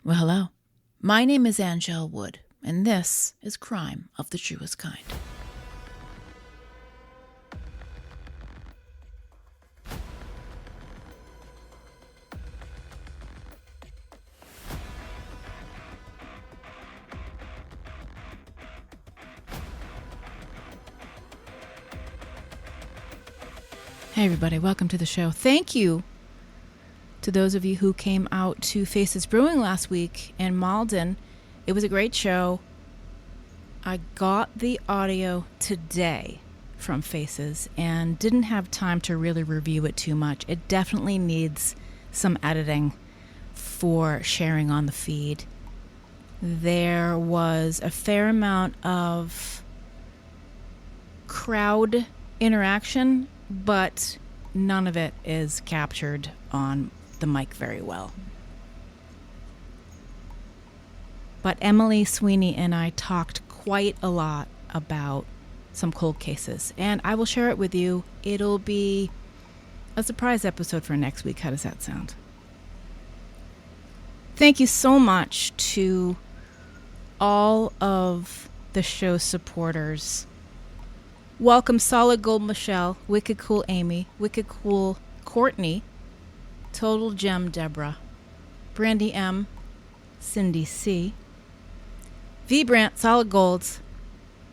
Well, hello. My name is Angel Wood, and this is Crime of the Truest Kind. Hey everybody, welcome to the show. Thank you to those of you who came out to Faces Brewing last week in Malden. It was a great show. I got the audio today from Faces and didn't have time to really review it too much. It definitely needs some editing for sharing on the feed. There was a fair amount of crowd interaction, but none of it is captured on the mic very well. But Emily Sweeney and I talked quite a lot about some cold cases, and I will share it with you. It'll be a surprise episode for next week. How does that sound? Thank you so much to all of the show's supporters. Welcome Solid Gold Michelle, Wicked Cool Amy, Wicked Cool Courtney, Total Gem Deborah, Brandy M, Cindy C, V Brandt, Solid Golds,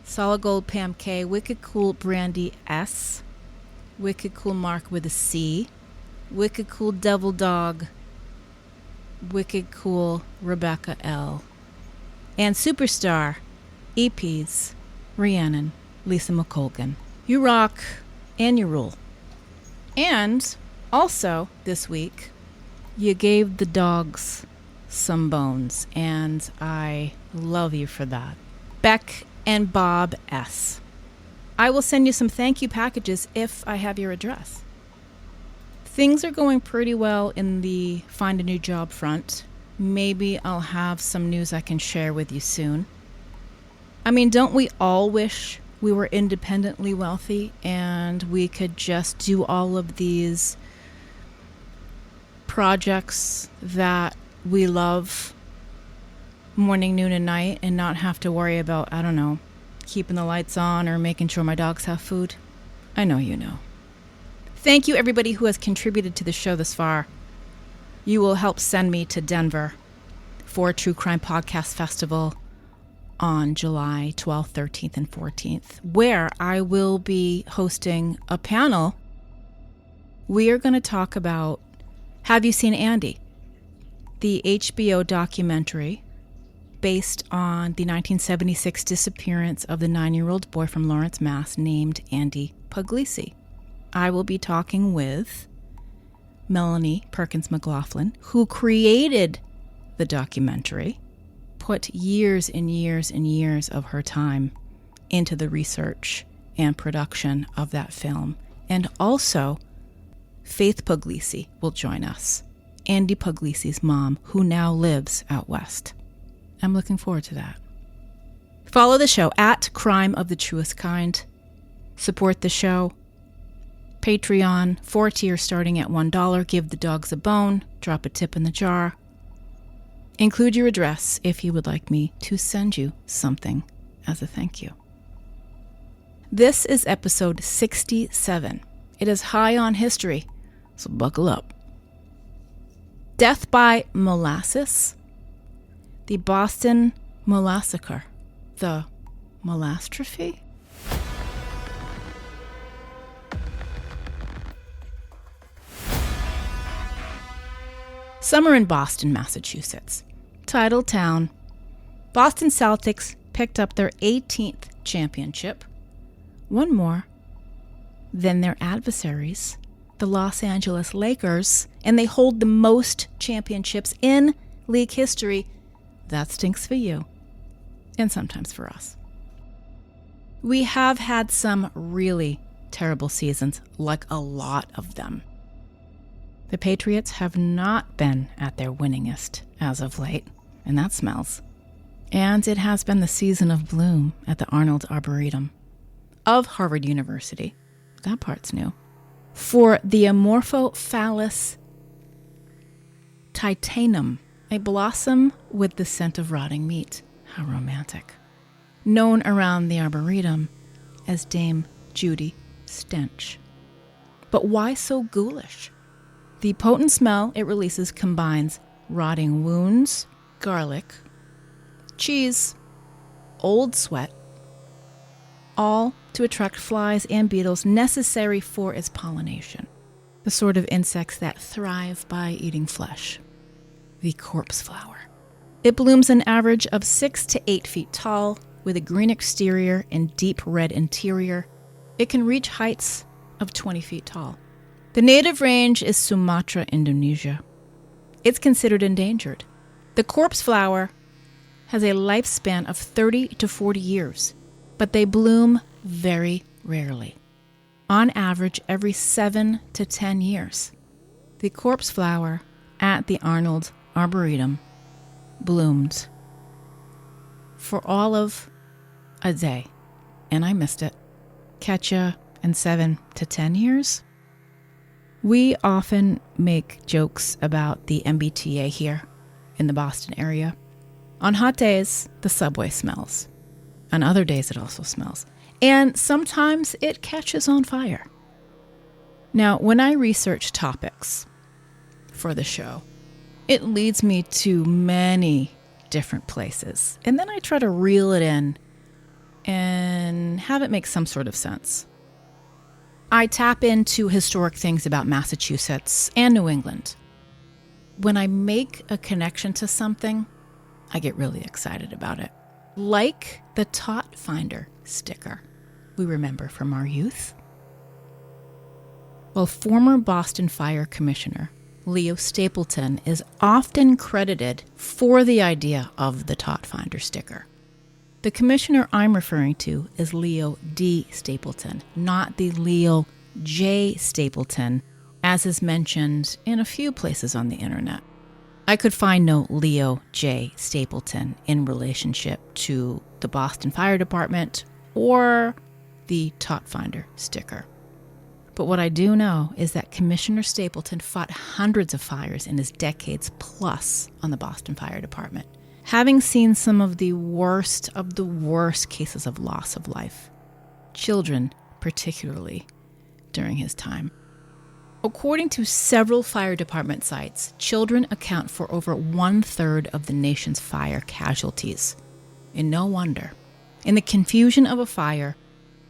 Solid Gold Pam K, Wicked Cool Brandy S, Wicked Cool Mark with a C, Wicked Cool Devil Dog, Wicked Cool Rebecca L, and Superstar EPs Rhiannon, Lisa McColgan. You rock and you rule. And also this week, you gave the dogs some bones, and I love you for that. Beck and Bob S. I will send you some thank you packages if I have your address. Things are going pretty well in the find a new job front. Maybe I'll have some news I can share with you soon. I mean, don't we all wish we were independently wealthy and we could just do all of these projects that we love morning, noon, and night and not have to worry about, I don't know, keeping the lights on or making sure my dogs have food? I know you know. Thank you everybody who has contributed to the show this far. You will help send me to Denver for True Crime Podcast Festival on July 12th, 13th, and 14th, where I will be hosting a panel. We are going to talk about Have You Seen Andy? The HBO documentary based on the 1976 disappearance of the 9-year-old boy from Lawrence, Mass. Named Andy Puglisi. I will be talking with Melanie Perkins McLaughlin, who created the documentary, put years and years and years of her time into the research and production of that film. And also, Faith Puglisi will join us, Andy Puglisi's mom, who now lives out west. I'm looking forward to that. Follow the show at Crime of the Truest Kind. Support the show. Patreon, 4 tiers starting at $1. Give the dogs a bone. Drop a tip in the jar. Include your address if you would like me to send you something as a thank you. This is episode 67. It is high on history, so buckle up. Death by molasses, the Boston Molassacre, the Molasstrophe. Summer in Boston, Massachusetts. Title town. Boston Celtics picked up their 18th championship, one more than their adversaries, the Los Angeles Lakers, and they hold the most championships in league history. That stinks for you, and sometimes for us. We have had some really terrible seasons, like a lot of them. The Patriots have not been at their winningest as of late, and that smells. And it has been the season of bloom at the Arnold Arboretum of Harvard University. That part's new. For the Amorphophallus titanum A blossom with the scent of rotting meat. How romantic. Known around the Arboretum as Dame Judy Stench. But why so ghoulish? The potent smell it releases combines rotting wounds, garlic, cheese, old sweat, all to attract flies and beetles necessary for its pollination, the sort of insects that thrive by eating flesh. The corpse flower. It blooms an average of 6 to 8 feet tall, with a green exterior and deep red interior. It can reach heights of 20 feet tall. The native range is Sumatra, Indonesia. It's considered endangered. The corpse flower has a lifespan of 30 to 40 years, but they bloom very rarely. On average, every 7 to 10 years. The corpse flower at the Arnold Arboretum bloomed for all of a day, and I missed it. Catch ya in 7 to 10 years. We often make jokes about the MBTA here in the Boston area. On hot days, the subway smells. On other days, it also smells. And sometimes it catches on fire. Now, when I research topics for the show, it leads me to many different places. And then I try to reel it in and have it make some sort of sense. I tap into historic things about Massachusetts and New England. When I make a connection to something, I get really excited about it. Like the Tot Finder sticker we remember from our youth. Well, former Boston Fire Commissioner Leo Stapleton is often credited for the idea of the Tot Finder sticker. The commissioner I'm referring to is Leo D. Stapleton, not the Leo J. Stapleton, as is mentioned in a few places on the internet. I could find no Leo J. Stapleton in relationship to the Boston Fire Department or the Tot Finder sticker. But what I do know is that Commissioner Stapleton fought hundreds of fires in his decades plus on the Boston Fire Department, having seen some of the worst cases of loss of life, children particularly, during his time. According to several fire department sites, children account for over 1/3 of the nation's fire casualties. And no wonder. In the confusion of a fire,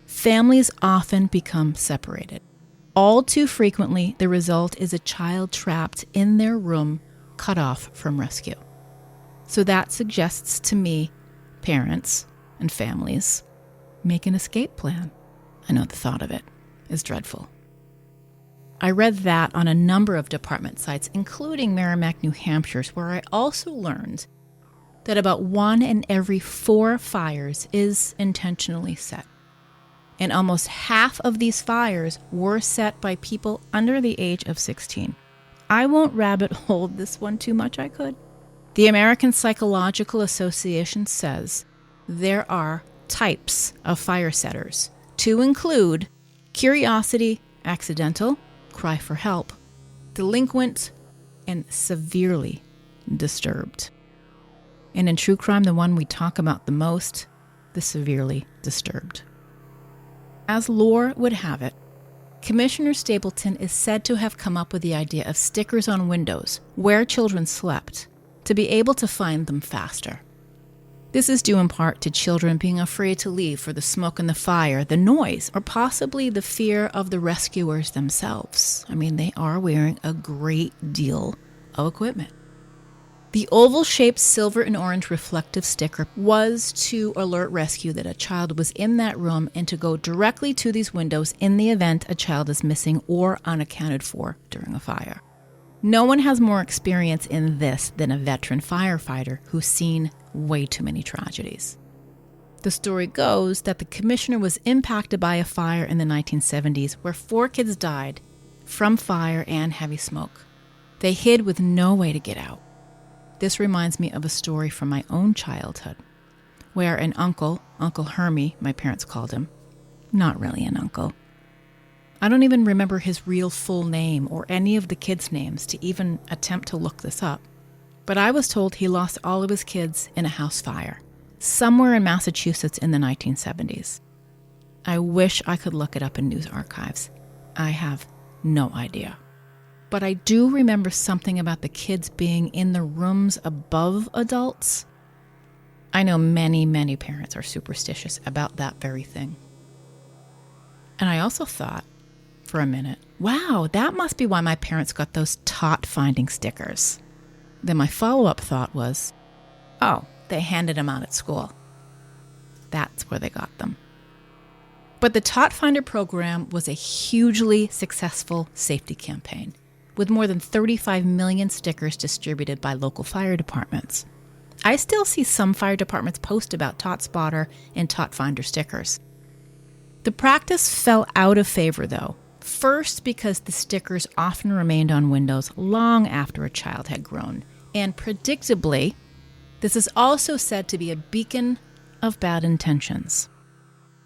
families often become separated. All too frequently, the result is a child trapped in their room, cut off from rescue. So that suggests to me, parents and families make an escape plan. I know the thought of it is dreadful. I read that on a number of department sites, including Merrimack, New Hampshire's, where I also learned that about 1 in every 4 fires is intentionally set. And almost half of these fires were set by people under the age of 16. I won't rabbit hole this one too much, I could. The American Psychological Association says there are types of fire setters, to include curiosity, accidental, cry for help, delinquent, and severely disturbed. And in true crime, the one we talk about the most, the severely disturbed. As lore would have it, Commissioner Stapleton is said to have come up with the idea of stickers on windows where children slept to be able to find them faster. This is due in part to children being afraid to leave for the smoke and the fire, the noise, or possibly the fear of the rescuers themselves. I mean, they are wearing a great deal of equipment. The oval-shaped silver and orange reflective sticker was to alert rescue that a child was in that room and to go directly to these windows in the event a child is missing or unaccounted for during a fire. No one has more experience in this than a veteran firefighter who's seen way too many tragedies. The story goes that the commissioner was impacted by a fire in the 1970s where 4 kids died from fire and heavy smoke. They hid with no way to get out. This reminds me of a story from my own childhood, where an uncle, Uncle Hermie, my parents called him, not really an uncle. I don't even remember his real full name or any of the kids' names to even attempt to look this up. But I was told he lost all of his kids in a house fire, somewhere in Massachusetts in the 1970s. I wish I could look it up in news archives. I have no idea. But I do remember something about the kids being in the rooms above adults. I know many, many parents are superstitious about that very thing. And I also thought, for a minute, wow, that must be why my parents got those Tot Finding stickers. Then my follow-up thought was, oh, they handed them out at school. That's where they got them. But the Tot Finder program was a hugely successful safety campaign, with more than 35 million stickers distributed by local fire departments. I still see some fire departments post about Tot Spotter and Tot Finder stickers. The practice fell out of favor, though. First, because the stickers often remained on windows long after a child had grown. And predictably, this is also said to be a beacon of bad intentions.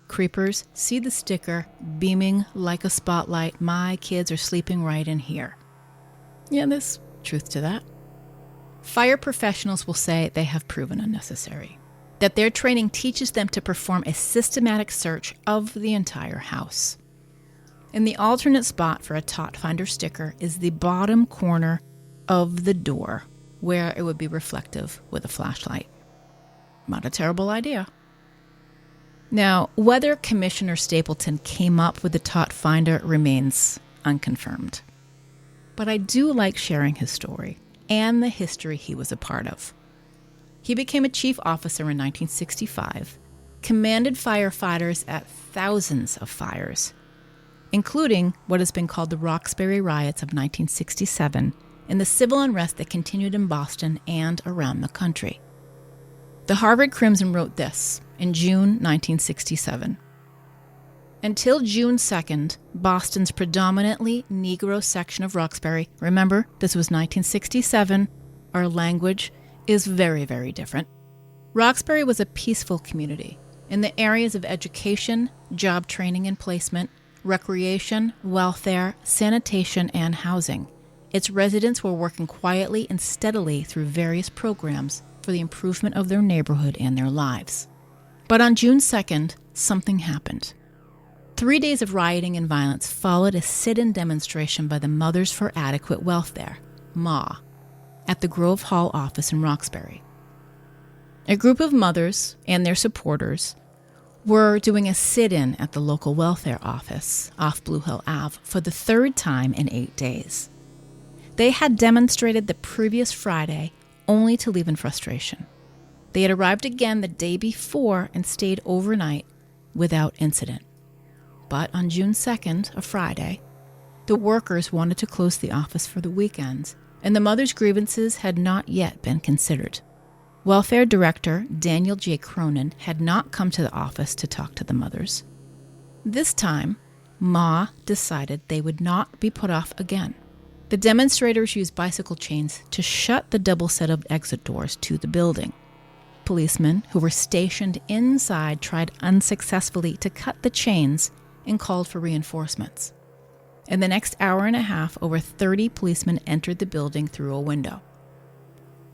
Creepers see the sticker beaming like a spotlight. My kids are sleeping right in here. Yeah, there's truth to that. Fire professionals will say they have proven unnecessary, that their training teaches them to perform a systematic search of the entire house. And the alternate spot for a Tot Finder sticker is the bottom corner of the door, where it would be reflective with a flashlight. Not a terrible idea. Now, whether Commissioner Stapleton came up with the Tot Finder remains unconfirmed. But I do like sharing his story and the history he was a part of. He became a chief officer in 1965, commanded firefighters at thousands of fires, including what has been called the Roxbury Riots of 1967 and the civil unrest that continued in Boston and around the country. The Harvard Crimson wrote this in June 1967. Until June 2nd, Boston's predominantly Negro section of Roxbury, remember, this was 1967, our language is very, very different. Roxbury was a peaceful community in the areas of education, job training and placement, recreation, welfare, sanitation, and housing. Its residents were working quietly and steadily through various programs for the improvement of their neighborhood and their lives. But on June 2nd, something happened. 3 days of rioting and violence followed a sit-in demonstration by the Mothers for Adequate Welfare, MA, at the Grove Hall office in Roxbury. A group of mothers and their supporters were doing a sit-in at the local welfare office off Blue Hill Ave for the third time in 8 days. They had demonstrated the previous Friday only to leave in frustration. They had arrived again the day before and stayed overnight without incident. But on June 2nd, a Friday, the workers wanted to close the office for the weekend, and the mothers' grievances had not yet been considered. Welfare Director Daniel J. Cronin had not come to the office to talk to the mothers. This time, Ma decided they would not be put off again. The demonstrators used bicycle chains to shut the double set of exit doors to the building. Policemen who were stationed inside tried unsuccessfully to cut the chains and called for reinforcements. In the next hour and a half, over 30 policemen entered the building through a window,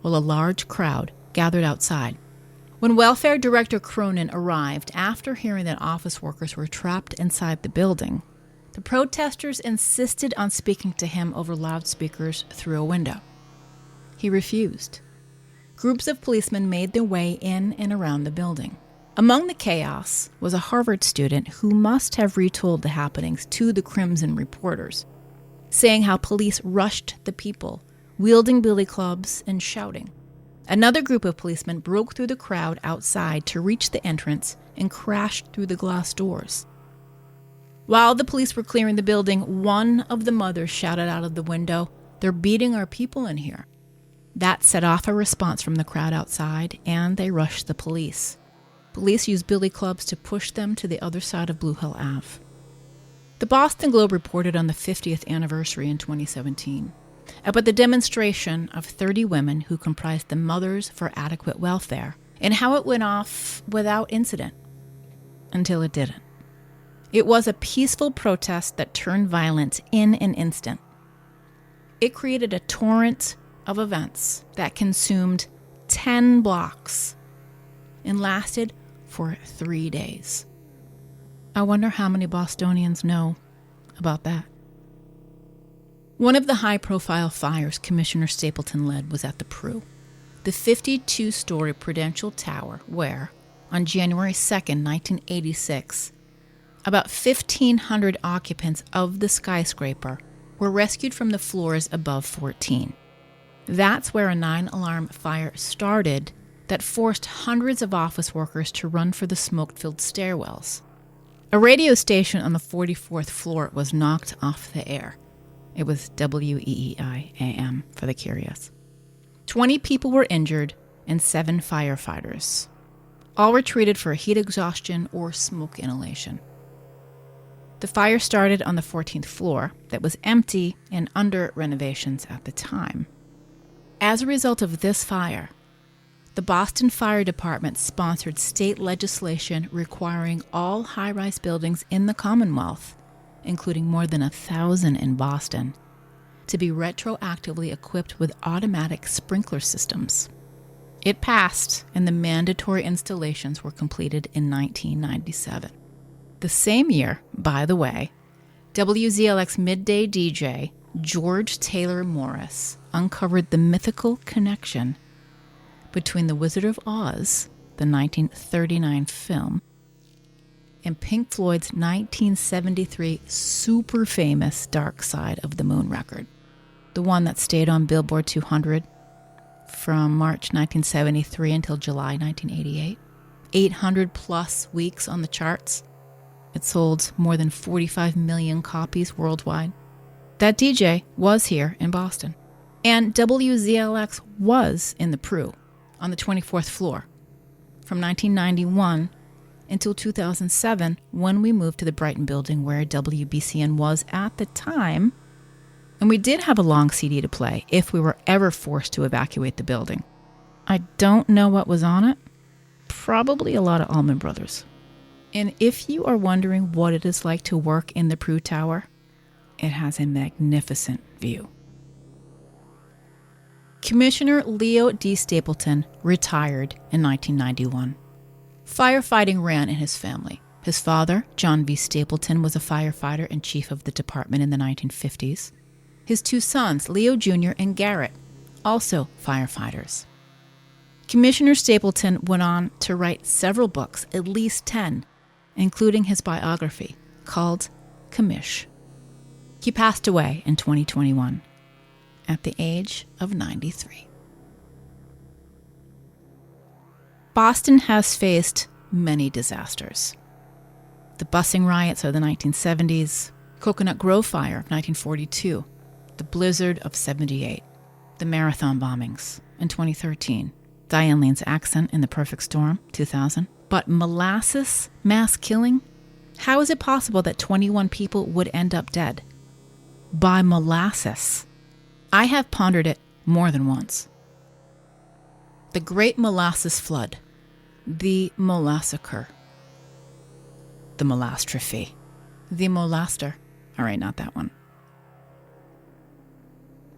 while a large crowd gathered outside. When Welfare Director Cronin arrived after hearing that office workers were trapped inside the building, the protesters insisted on speaking to him over loudspeakers through a window. He refused. Groups of policemen made their way in and around the building. Among the chaos was a Harvard student who must have retold the happenings to the Crimson reporters, saying how police rushed the people, wielding billy clubs and shouting. Another group of policemen broke through the crowd outside to reach the entrance and crashed through the glass doors. While the police were clearing the building, one of the mothers shouted out of the window, "They're beating our people in here." That set off a response from the crowd outside, and they rushed the police. Police used billy clubs to push them to the other side of Blue Hill Ave. The Boston Globe reported on the 50th anniversary in 2017 about the demonstration of 30 women who comprised the Mothers for Adequate Welfare and how it went off without incident, until it didn't. It was a peaceful protest that turned violent in an instant. It created a torrent of events that consumed 10 blocks and lasted for 3 days. I wonder how many Bostonians know about that. One of the high-profile fires Commissioner Stapleton led was at the Pru, the 52-story Prudential Tower where, on January 2nd, 1986, about 1,500 occupants of the skyscraper were rescued from the floors above 14. That's where a 9-alarm fire started that forced hundreds of office workers to run for the smoke-filled stairwells. A radio station on the 44th floor was knocked off the air. It was WEEI-AM for the curious. 20 people were injured and 7 firefighters. All were treated for heat exhaustion or smoke inhalation. The fire started on the 14th floor that was empty and under renovations at the time. As a result of this fire, the Boston Fire Department sponsored state legislation requiring all high-rise buildings in the Commonwealth, including more than 1,000 in Boston, to be retroactively equipped with automatic sprinkler systems. It passed, and the mandatory installations were completed in 1997. The same year, by the way, WZLX midday DJ George Taylor Morris uncovered the mythical connection between The Wizard of Oz, the 1939 film, and Pink Floyd's 1973 super famous Darkside of the Moon record, the one that stayed on Billboard 200 from March 1973 until July 1988. 800 plus weeks on the charts. It sold more than 45 million copies worldwide. That DJ was here in Boston. And WZLX was in the Pru on the 24th floor from 1991 until 2007 when we moved to the Brighton building where WBCN was at the time. And we did have a long CD to play if we were ever forced to evacuate the building. I don't know what was on it. Probably a lot of Allman Brothers. And if you are wondering what it is like to work in the Pru Tower, it has a magnificent view. Commissioner Leo D. Stapleton retired in 1991. Firefighting ran in his family. His father, John V. Stapleton, was a firefighter and chief of the department in the 1950s. His 2 sons, Leo Jr. and Garrett, also firefighters. Commissioner Stapleton went on to write several books, at least 10, including his biography called Commish. He passed away in 2021 at the age of 93. Boston has faced many disasters. The busing riots of the 1970s, Coconut Grove Fire of 1942, the blizzard of 78, the marathon bombings in 2013, Diane Lane's accent in The Perfect Storm, 2000. But molasses mass killing? How is it possible that 21 people would end up dead? By molasses. I have pondered it more than once. The Great Molasses Flood. The Molassacre. The Molasstrophe. The Molasster. All right, not that one.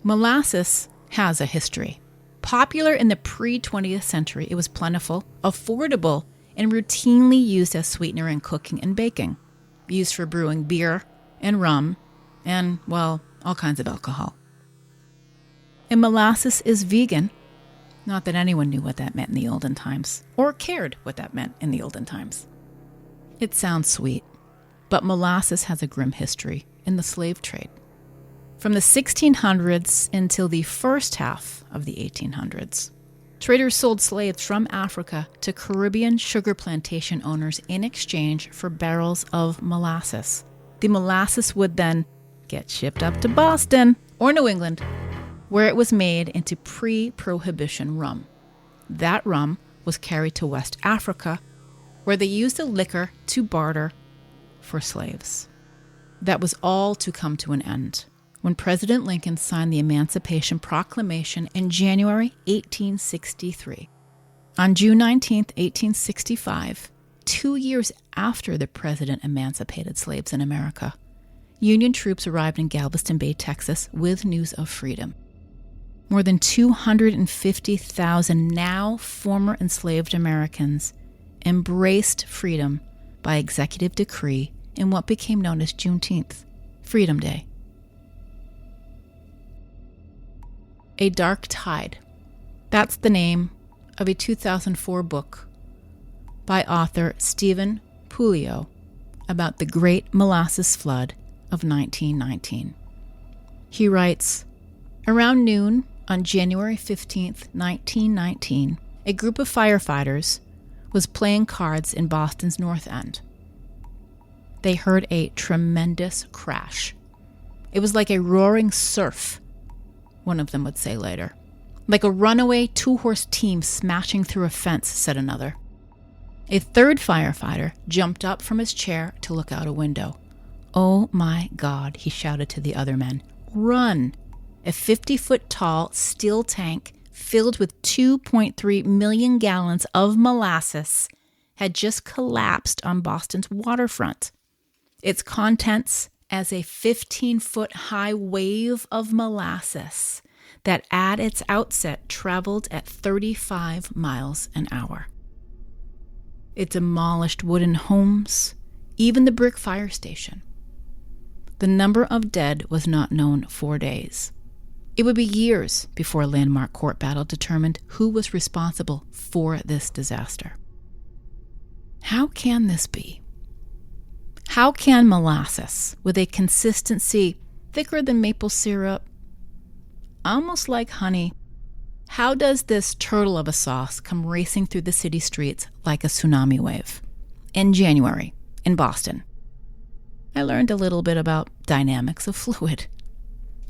Molasses has a history. Popular in the pre-20th century, it was plentiful, affordable, and routinely used as sweetener in cooking and baking. Used for brewing beer and rum and, well, all kinds of alcohol. And molasses is vegan. Not that anyone knew what that meant in the olden times, or cared what that meant in the olden times. It sounds sweet, but molasses has a grim history in the slave trade. From the 1600s until the first half of the 1800s, traders sold slaves from Africa to Caribbean sugar plantation owners in exchange for barrels of molasses. The molasses would then get shipped up to Boston or New England, where it was made into pre-prohibition rum. That rum was carried to West Africa, where they used the liquor to barter for slaves. That was all to come to an end when President Lincoln signed the Emancipation Proclamation in January 1863. On June 19, 1865, 2 years after the president emancipated slaves in America, Union troops arrived in Galveston Bay, Texas, with news of freedom. more than 250,000 now former enslaved Americans embraced freedom by executive decree in what became known as Juneteenth, Freedom Day. A Dark Tide. That's the name of a 2004 book by author Stephen Puleo about the Great Molasses Flood of 1919. He writes, around noon on January 15th, 1919, a group of firefighters was playing cards in Boston's North End. They heard a tremendous crash. It was like a roaring surf, one of them would say later. Like a runaway two-horse team smashing through a fence, said another. A third firefighter jumped up from his chair to look out a window. Oh my God, he shouted to the other men. Run! A 50-foot-tall steel tank filled with 2.3 million gallons of molasses had just collapsed on Boston's waterfront. Its contents as a 15-foot-high wave of molasses that at its outset traveled at 35 miles an hour. It demolished wooden homes, even the brick fire station. The number of dead was not known for days. It would be years before a landmark court battle determined who was responsible for this disaster. How can this be? How can molasses, with a consistency thicker than maple syrup, almost like honey, how does this turtle of a sauce come racing through the city streets like a tsunami wave? In January, in Boston, I learned a little bit about dynamics of fluid.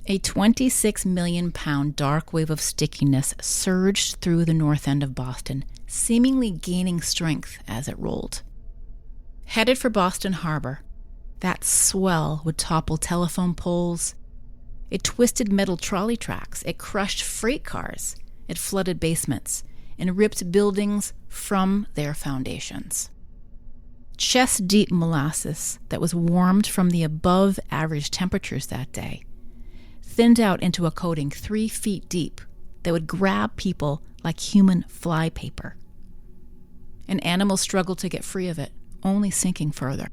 A 26 million pound dark wave of stickiness surged through the north end of Boston, seemingly gaining strength as it rolled. Headed for Boston Harbor, that swell would topple telephone poles. It twisted metal trolley tracks. It crushed freight cars. It flooded basements and ripped buildings from their foundations. Chest-deep molasses that was warmed from the above-average temperatures that day thinned out into a coating 3 feet deep that would grab people like human flypaper. And animals struggled to get free of it, only sinking further.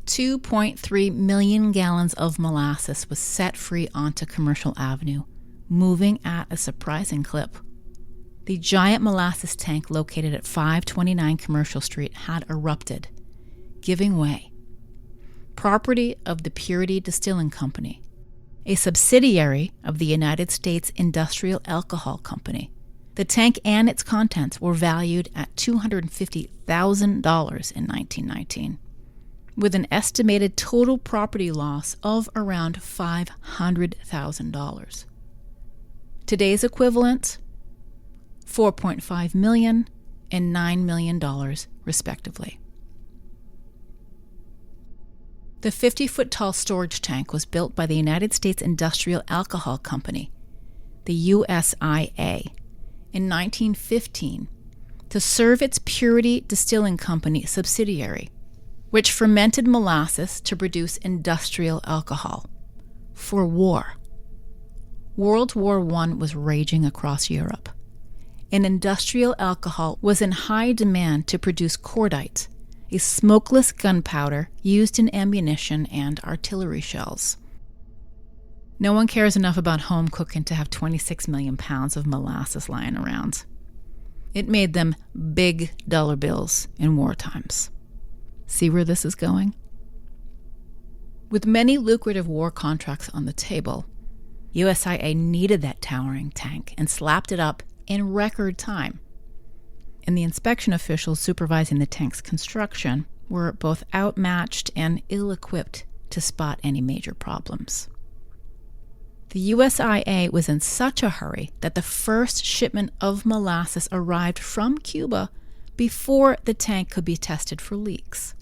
2.3 million gallons of molasses was set free onto Commercial Avenue, moving at a surprising clip. The giant molasses tank located at 529 Commercial Street had erupted, giving way. Property of the Purity Distilling Company, a subsidiary of the United States Industrial Alcohol Company. The tank and its contents were valued at $250,000 in 1919, with an estimated total property loss of around $500,000. Today's equivalent, $4.5 million and $9 million, respectively. The 50-foot-tall storage tank was built by the United States Industrial Alcohol Company, the USIA, in 1915 to serve its Purity Distilling Company subsidiary, which fermented molasses to produce industrial alcohol for war. World War I was raging across Europe, and industrial alcohol was in high demand to produce cordite, a smokeless gunpowder used in ammunition and artillery shells. No one cares enough about home cooking to have 26 million pounds of molasses lying around. It made them big dollar bills in war times. See where this is going? With many lucrative war contracts on the table, USIA needed that towering tank and slapped it up in record time. And the inspection officials supervising the tank's construction were both outmatched and ill-equipped to spot any major problems. The USIA was in such a hurry that the first shipment of molasses arrived from Cuba before the tank could be tested for leaks.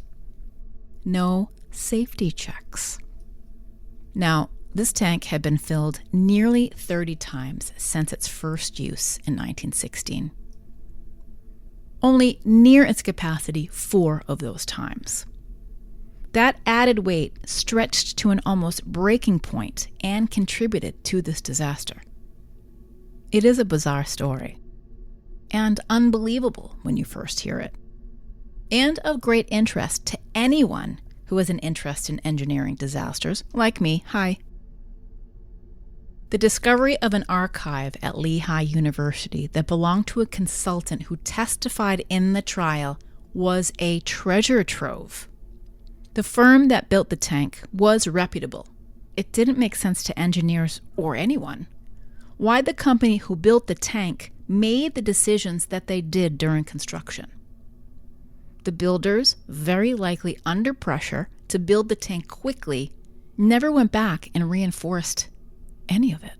No safety checks. Now, this tank had been filled nearly 30 times since its first use in 1916. Only near its capacity 4 of those times. That added weight stretched to an almost breaking point and contributed to this disaster. It is a bizarre story, and unbelievable when you first hear it, and of great interest to anyone who has an interest in engineering disasters, like me. Hi. The discovery of an archive at Lehigh University that belonged to a consultant who testified in the trial was a treasure trove. The firm that built the tank was reputable. It didn't make sense to engineers or anyone why the company who built the tank made the decisions that they did during construction. The builders, very likely under pressure to build the tank quickly, never went back and reinforced any of it.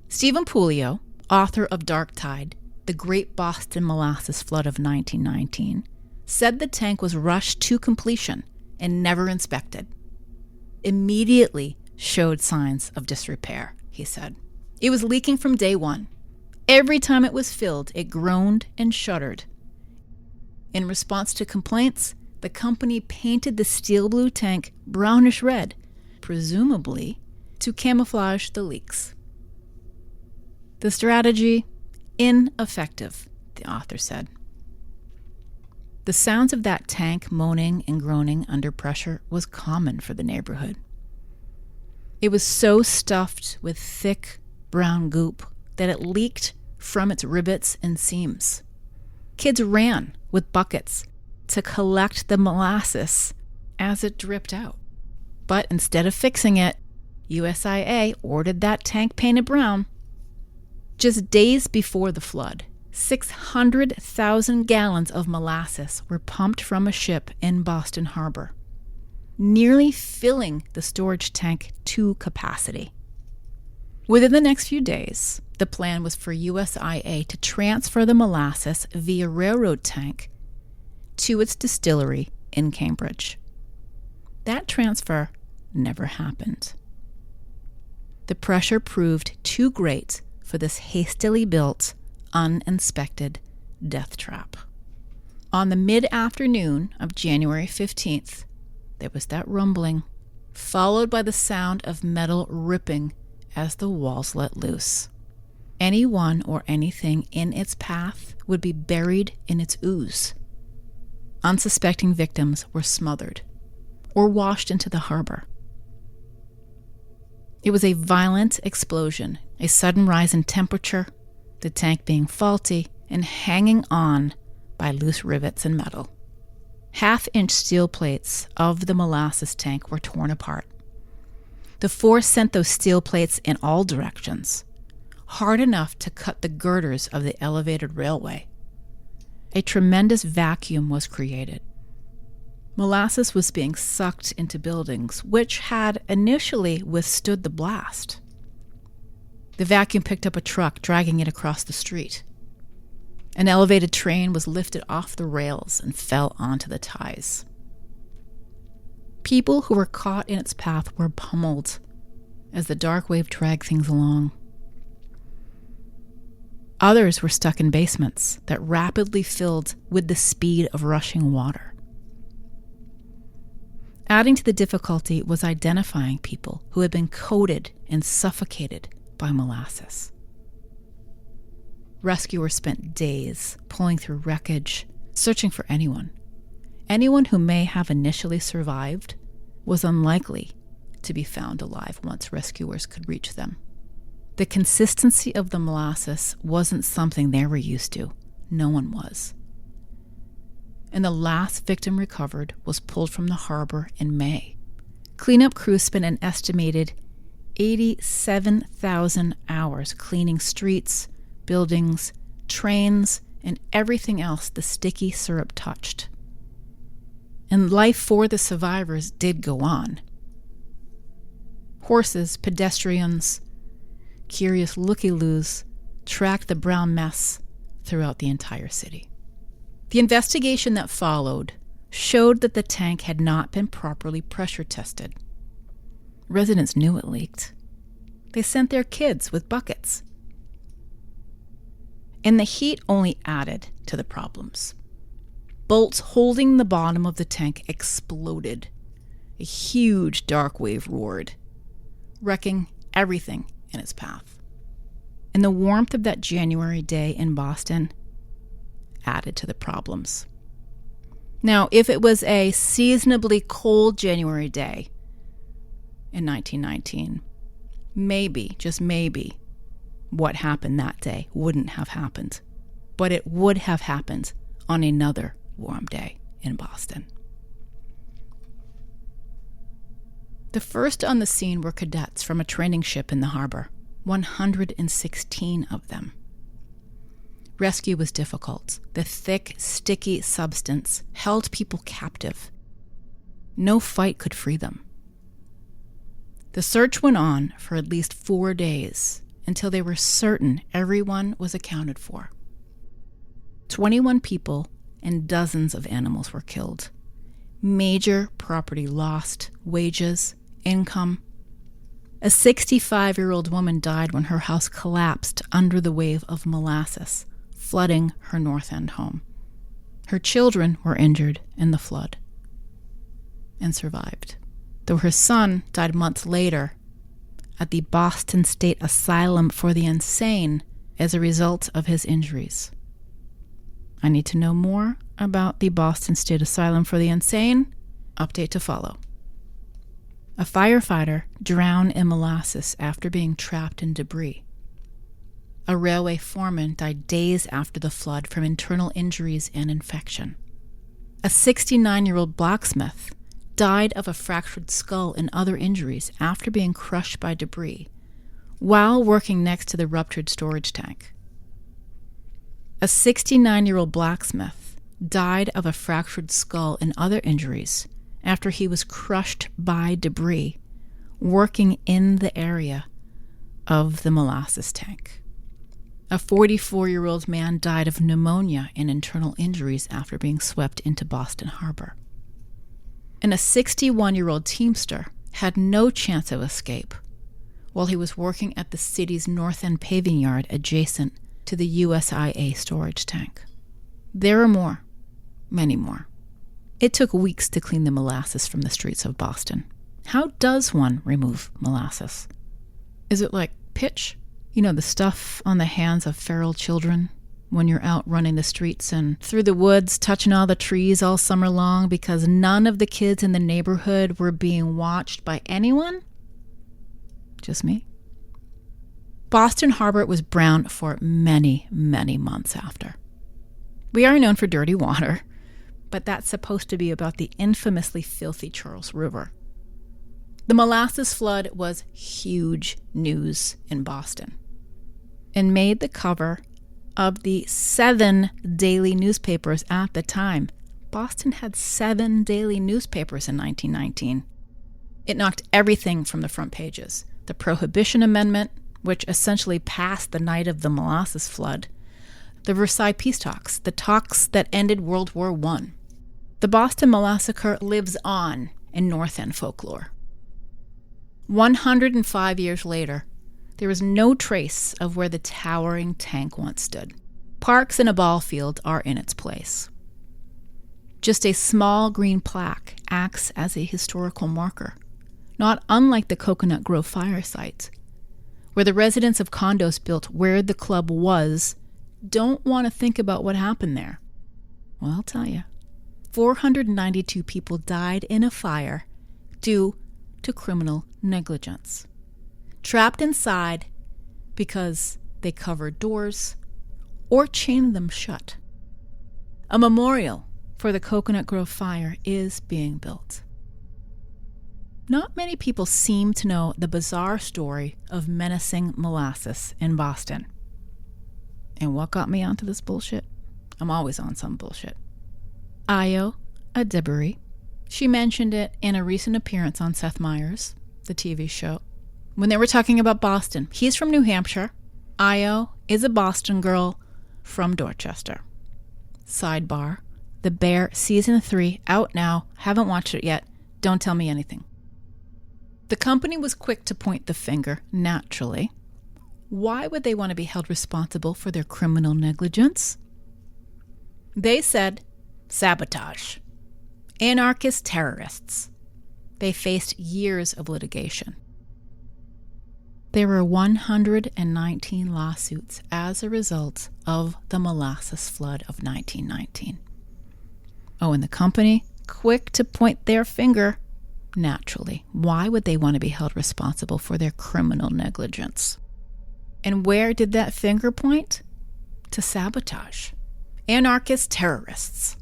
Stephen Puleo, author of Darkside, The Great Molasses Flood of 1919, said the tank was rushed to completion and never inspected. Immediately showed signs of disrepair, he said. It was leaking from day one. Every time it was filled, it groaned and shuddered. In response to complaints, the company painted the steel blue tank brownish red, presumably to camouflage the leaks. The strategy, ineffective, the author said. The sounds of that tank moaning and groaning under pressure was common for the neighborhood. It was so stuffed with thick brown goop that it leaked from its rivets and seams. Kids ran with buckets to collect the molasses as it dripped out. But instead of fixing it, USIA ordered that tank painted brown. Just days before the flood, 600,000 gallons of molasses were pumped from a ship in Boston Harbor, nearly filling the storage tank to capacity. Within the next few days, the plan was for USIA to transfer the molasses via railroad tank to its distillery in Cambridge. That transfer never happened. The pressure proved too great for this hastily built, uninspected death trap. On the mid-afternoon of January 15th, there was that rumbling, followed by the sound of metal ripping as the walls let loose. Anyone or anything in its path would be buried in its ooze. Unsuspecting victims were smothered or washed into the harbor. It was a violent explosion, a sudden rise in temperature, the tank being faulty and hanging on by loose rivets and metal. Half-inch steel plates of the molasses tank were torn apart. The force sent those steel plates in all directions, hard enough to cut the girders of the elevated railway. A tremendous vacuum was created. Molasses was being sucked into buildings, which had initially withstood the blast. The vacuum picked up a truck, dragging it across the street. An elevated train was lifted off the rails and fell onto the ties. People who were caught in its path were pummeled as the dark wave dragged things along. Others were stuck in basements that rapidly filled with the speed of rushing water. Adding to the difficulty was identifying people who had been coated and suffocated by molasses. Rescuers spent days pulling through wreckage, searching for anyone. Anyone who may have initially survived was unlikely to be found alive once rescuers could reach them. The consistency of the molasses wasn't something they were used to. No one was. And the last victim recovered was pulled from the harbor in May. Cleanup crews spent an estimated 87,000 hours cleaning streets, buildings, trains, and everything else the sticky syrup touched. And life for the survivors did go on. Horses, pedestrians, curious looky-loos tracked the brown mess throughout the entire city. The investigation that followed showed that the tank had not been properly pressure tested. Residents knew it leaked. They sent their kids with buckets. And the heat only added to the problems. Bolts holding the bottom of the tank exploded. A huge dark wave roared, wrecking everything in its path. And the warmth of that January day in Boston added to the problems. Now, if it was a seasonably cold January day in 1919, maybe, just maybe, what happened that day wouldn't have happened. But it would have happened on another warm day in Boston. The first on the scene were cadets from a training ship in the harbor, 116 of them. Rescue was difficult. The thick, sticky substance held people captive. No fight could free them. The search went on for at least 4 days until they were certain everyone was accounted for. 21 people and dozens of animals were killed. Major property lost, wages, income. A 65-year-old woman died when her house collapsed under the wave of molasses, flooding her North End home. Her children were injured in the flood and survived, though her son died months later at the Boston State Asylum for the Insane as a result of his injuries. I need to know more about the Boston State Asylum for the Insane. Update to follow. A firefighter drowned in molasses after being trapped in debris. A railway foreman died days after the flood from internal injuries and infection. A 69-year-old blacksmith died of a fractured skull and other injuries after being crushed by debris while working next to the ruptured storage tank. A 69-year-old blacksmith died of a fractured skull and other injuries after he was crushed by debris working in the area of the molasses tank. A 44-year-old man died of pneumonia and internal injuries after being swept into Boston Harbor. And a 61-year-old teamster had no chance of escape while he was working at the city's North End paving yard adjacent to the USIA storage tank. There are more, many more. It took weeks to clean the molasses from the streets of Boston. How does one remove molasses? Is it like pitch? You know, the stuff on the hands of feral children when you're out running the streets and through the woods, touching all the trees all summer long because none of the kids in the neighborhood were being watched by anyone? Just me? Boston Harbor was brown for many, many months after. We are known for dirty water, but that's supposed to be about the infamously filthy Charles River. The Molasses Flood was huge news in Boston and made the cover of the 7 daily newspapers at the time. Boston had 7 daily newspapers in 1919. It knocked everything from the front pages. The Prohibition Amendment, which essentially passed the night of the Molasses Flood, the Versailles Peace Talks, the talks that ended World War I. The Boston Molassacre lives on in North End folklore. 105 years later, there is no trace of where the towering tank once stood. Parks and a ball field are in its place. Just a small green plaque acts as a historical marker, not unlike the Coconut Grove fire site, where the residents of condos built where the club was don't want to think about what happened there. Well, I'll tell you. 492 people died in a fire due to criminal negligence. Trapped inside because they covered doors or chained them shut. A memorial for the Coconut Grove fire is being built. Not many people seem to know the bizarre story of menacing molasses in Boston. And what got me onto this bullshit? I'm always on some bullshit. Ayo Adebiri. She mentioned it in a recent appearance on Seth Meyers, the TV show, when they were talking about Boston. He's from New Hampshire. Ayo is a Boston girl from Dorchester. Sidebar, The Bear Season 3, out now. Haven't watched it yet. Don't tell me anything. The company was quick to point the finger, naturally. Why would they want to be held responsible for their criminal negligence? They said, sabotage. There were 119 lawsuits as a result of the Molasses Flood of 1919. Oh, and the company, quick to point their finger. Naturally, why would they want to be held responsible for their criminal negligence? And where did that finger point? To sabotage. Anarchist terrorists.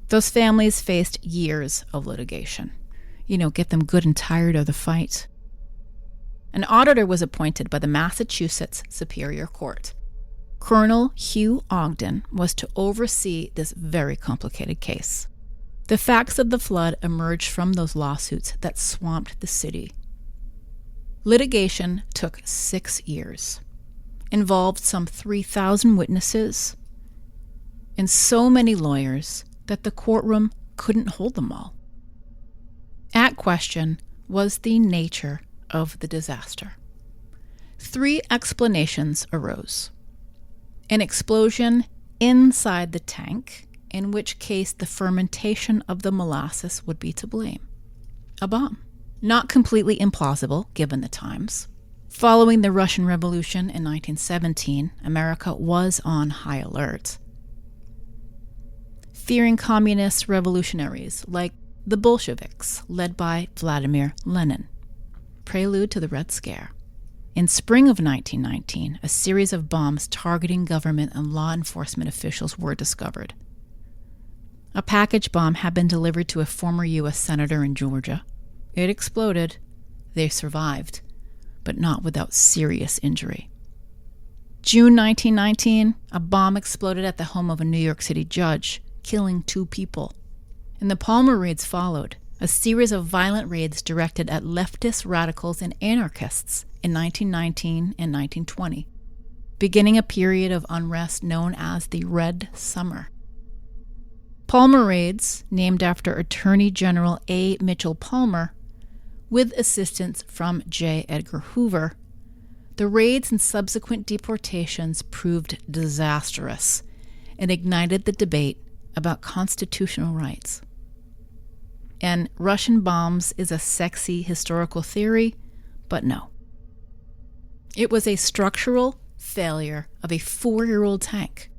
Those families faced years of litigation. Get them good and tired of the fight. An auditor was appointed by the Massachusetts Superior Court. Colonel Hugh Ogden was to oversee this very complicated case. The facts of the flood emerged from those lawsuits that swamped the city. Litigation took 6 years, involved some 3,000 witnesses, and so many lawyers that the courtroom couldn't hold them all. At question was the nature of the disaster. 3 explanations arose. An explosion inside the tank, in which case the fermentation of the molasses would be to blame. A bomb. Not completely implausible, given the times. Following the Russian Revolution in 1917, America was on high alert, fearing communist revolutionaries like the Bolsheviks, led by Vladimir Lenin. Prelude to the Red Scare. In spring of 1919, a series of bombs targeting government and law enforcement officials were discovered. A package bomb had been delivered to a former U.S. senator in Georgia. It exploded. They survived, but not without serious injury. June 1919, a bomb exploded at the home of a New York City judge, killing 2 people. And the Palmer raids followed, a series of violent raids directed at leftist radicals and anarchists in 1919 and 1920, beginning a period of unrest known as the Red Summer. Palmer raids, named after Attorney General A. Mitchell Palmer, with assistance from J. Edgar Hoover. The raids and subsequent deportations proved disastrous and ignited the debate about constitutional rights. And Russian bombs is a sexy historical theory, but no. It was a structural failure of a 4-year-old tank.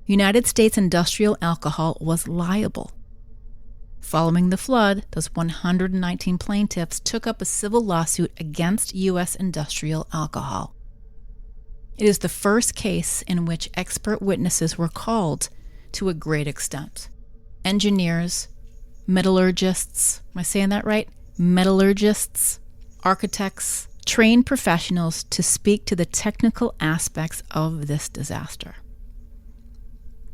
United States Industrial Alcohol was liable. Following the flood, those 119 plaintiffs took up a civil lawsuit against U.S. Industrial Alcohol. It is the first case in which expert witnesses were called to a great extent. Engineers, metallurgists, am I saying that right? Metallurgists, architects, trained professionals to speak to the technical aspects of this disaster.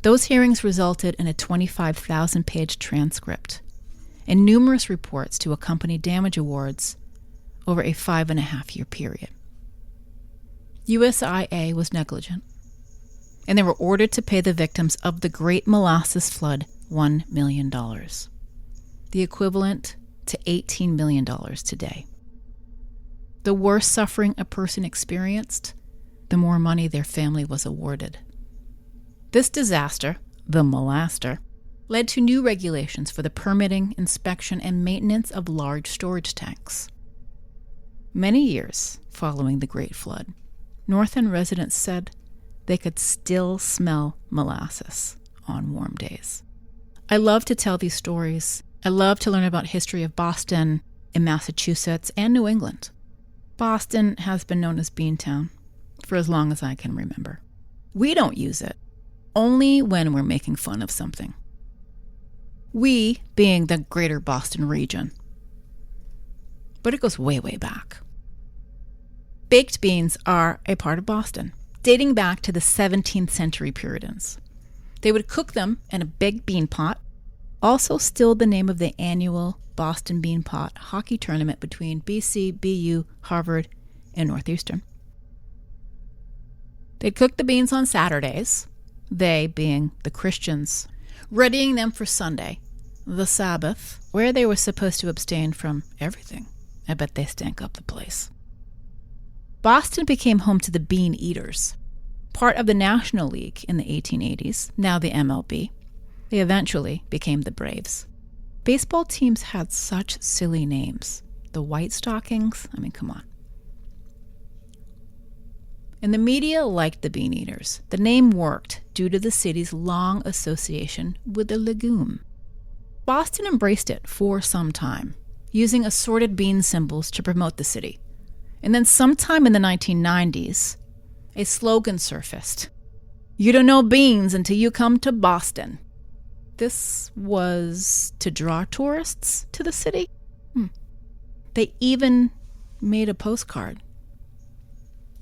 Those hearings resulted in a 25,000-page transcript and numerous reports to accompany damage awards over a 5.5-year period. USIA was negligent, and they were ordered to pay the victims of the Great Molasses Flood $1 million, the equivalent to $18 million today. The worse suffering a person experienced, the more money their family was awarded. This disaster, the Molasstrophe, led to new regulations for the permitting, inspection, and maintenance of large storage tanks. Many years following the Great Flood, North End residents said they could still smell molasses on warm days. I love to tell these stories. I love to learn about history of Boston in Massachusetts and New England. Boston has been known as Beantown for as long as I can remember. We don't use it, only when we're making fun of something. We being the greater Boston region. But it goes way, way back. Baked beans are a part of Boston, dating back to the 17th century Puritans. They would cook them in a big bean pot, also still the name of the annual Boston Bean Pot hockey tournament between BC, BU, Harvard, and Northeastern. They'd cook the beans on Saturdays, they being the Christians, readying them for Sunday, the Sabbath, where they were supposed to abstain from everything. I bet they stank up the place. Boston became home to the Beaneaters, part of the National League in the 1880s, now the MLB. They eventually became the Braves. Baseball teams had such silly names. The White Stockings, I mean, come on. And the media liked the Beaneaters. The name worked due to the city's long association with the legume. Boston embraced it for some time, using assorted bean symbols to promote the city. And then sometime in the 1990s, a slogan surfaced. You don't know beans until you come to Boston. This was to draw tourists to the city. They even made a postcard.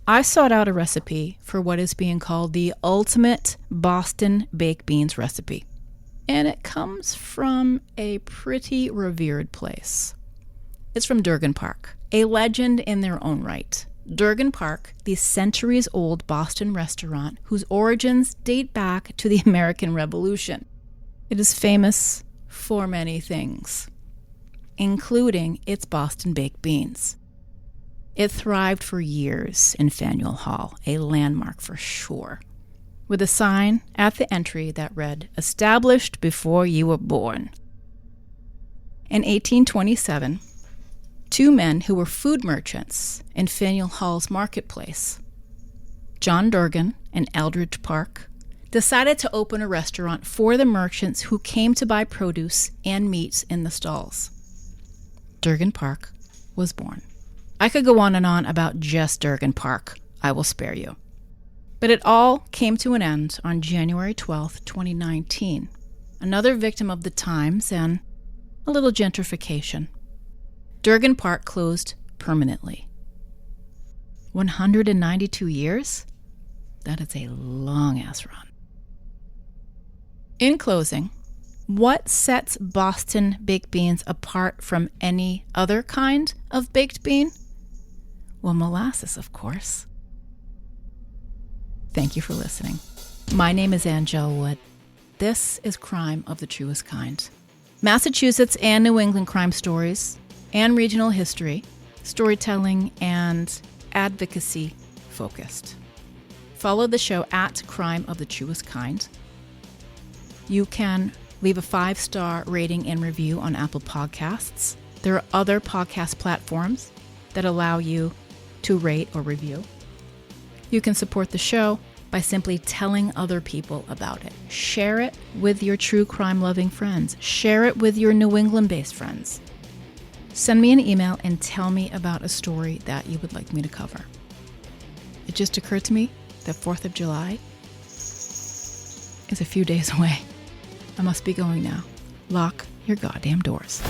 I sought out a recipe for what is being called the ultimate Boston baked beans recipe. And it comes from a pretty revered place. It's from Durgan Park, a legend in their own right. Durgan Park, the centuries-old Boston restaurant whose origins date back to the American Revolution. It is famous for many things, including its Boston baked beans. It thrived for years in Faneuil Hall, a landmark for sure, with a sign at the entry that read, "Established before you were born." In 1827, two men who were food merchants in Faneuil Hall's marketplace, John Durgan and Eldridge Park, decided to open a restaurant for the merchants who came to buy produce and meats in the stalls. Durgan Park was born. I could go on and on about just Durgan Park. I will spare you. But it all came to an end on January 12th, 2019. Another victim of the times and a little gentrification. Durgan Park closed permanently. 192 years? That is a long-ass run. In closing, what sets Boston baked beans apart from any other kind of baked bean? Well, molasses, of course. Thank you for listening. My name is Angel Wood. This is Crime of the Truest Kind. Massachusetts and New England crime stories and regional history, storytelling, and advocacy focused. Follow the show at Crime of the Truest Kind. You can leave a 5-star rating and review on Apple Podcasts. There are other podcast platforms that allow you to rate or review. You can support the show by simply telling other people about it. Share it with your true crime-loving friends. Share it with your New England-based friends. Send me an email and tell me about a story that you would like me to cover. It just occurred to me that 4th of July is a few days away. I must be going now. Lock your goddamn doors.